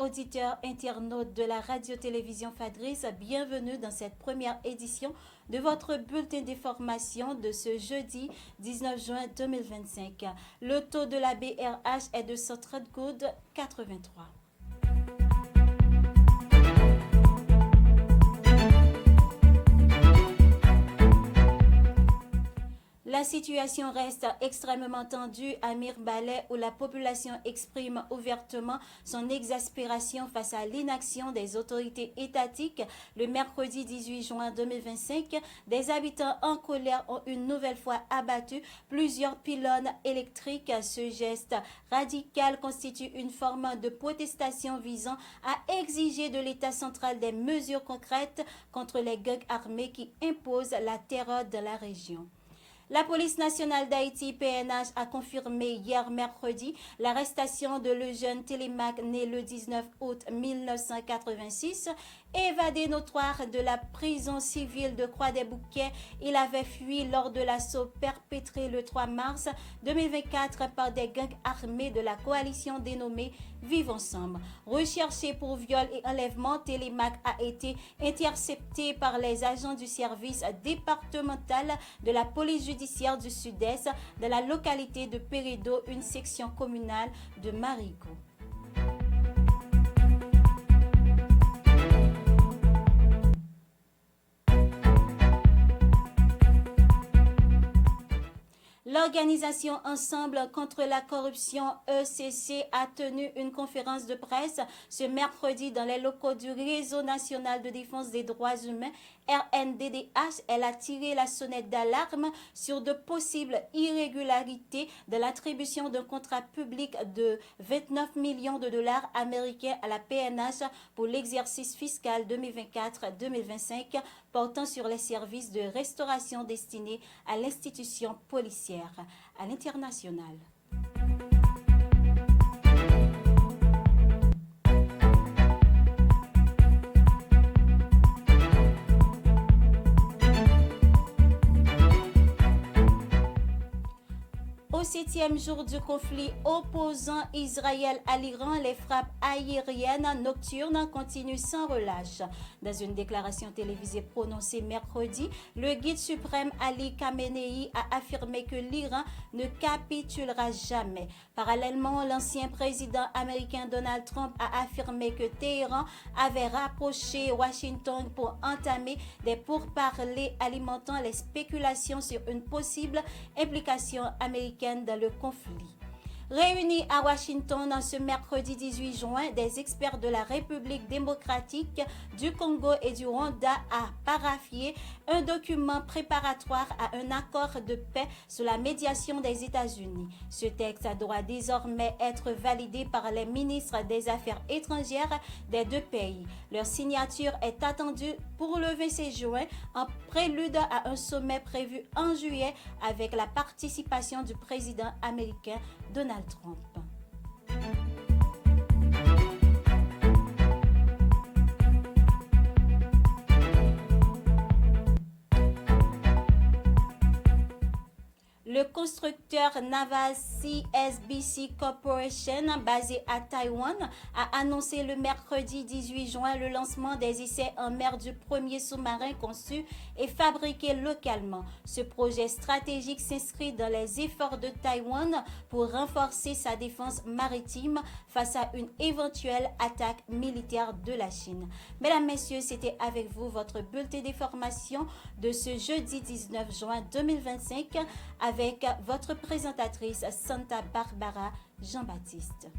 auditeurs, internautes de la radio-télévision Fadris, bienvenue dans cette première édition de votre bulletin d'information de ce jeudi 19 juin 2025. Le taux de la BRH est de 130,83. La situation reste extrêmement tendue à Mirbalais où la population exprime ouvertement son exaspération face à l'inaction des autorités étatiques. Le mercredi 18 juin 2025, des habitants en colère ont une nouvelle fois abattu plusieurs pylônes électriques. Ce geste radical constitue une forme de protestation visant à exiger de l'État central des mesures concrètes contre les gangs armés qui imposent la terreur de la région. La police nationale d'Haïti, PNH, a confirmé hier mercredi l'arrestation de le jeune Télémac né le 19 août 1986. Évadé notoire de la prison civile de Croix-des-Bouquets, il avait fui lors de l'assaut perpétré le 3 mars 2024 par des gangs armés de la coalition dénommée Vivre Ensemble. Recherché pour viol et enlèvement, Télémac a été intercepté par les agents du service départemental de la police judiciaire du Sud-Est dans la localité de Pérédo, une section communale de Marigot. L'organisation Ensemble contre la corruption ECC a tenu une conférence de presse ce mercredi dans les locaux du Réseau national de défense des droits humains RNDDH. Elle a tiré la sonnette d'alarme sur de possibles irrégularités de l'attribution d'un contrat public de 29 millions de dollars américains à la PNH pour l'exercice fiscal 2024-2025 portant sur les services de restauration destinés à l'institution policière à l'international. Au 7e jour du conflit opposant Israël à l'Iran, les frappes aériennes nocturnes continuent sans relâche. Dans une déclaration télévisée prononcée mercredi, le guide suprême Ali Khamenei a affirmé que l'Iran ne capitulera jamais. Parallèlement, l'ancien président américain Donald Trump a affirmé que Téhéran avait rapproché Washington pour entamer des pourparlers alimentant les spéculations sur une possible implication américaine dans le conflit. Réunis à Washington ce mercredi 18 juin, des experts de la République démocratique du Congo et du Rwanda a paraphié un document préparatoire à un accord de paix sous la médiation des États-Unis. Ce texte doit désormais être validé par les ministres des Affaires étrangères des deux pays. Leur signature est attendue pour le 26 juin, en prélude à un sommet prévu en juillet avec la participation du président américain Donald Trump. Le constructeur naval CSBC Corporation, basé à Taïwan, a annoncé le mercredi 18 juin le lancement des essais en mer du premier sous-marin conçu et fabriqué localement. Ce projet stratégique s'inscrit dans les efforts de Taïwan pour renforcer sa défense maritime face à une éventuelle attaque militaire de la Chine. Mesdames, Messieurs, c'était avec vous votre bulletin d'information de ce jeudi 19 juin 2025 avec votre présentatrice Santa Barbara Jean-Baptiste.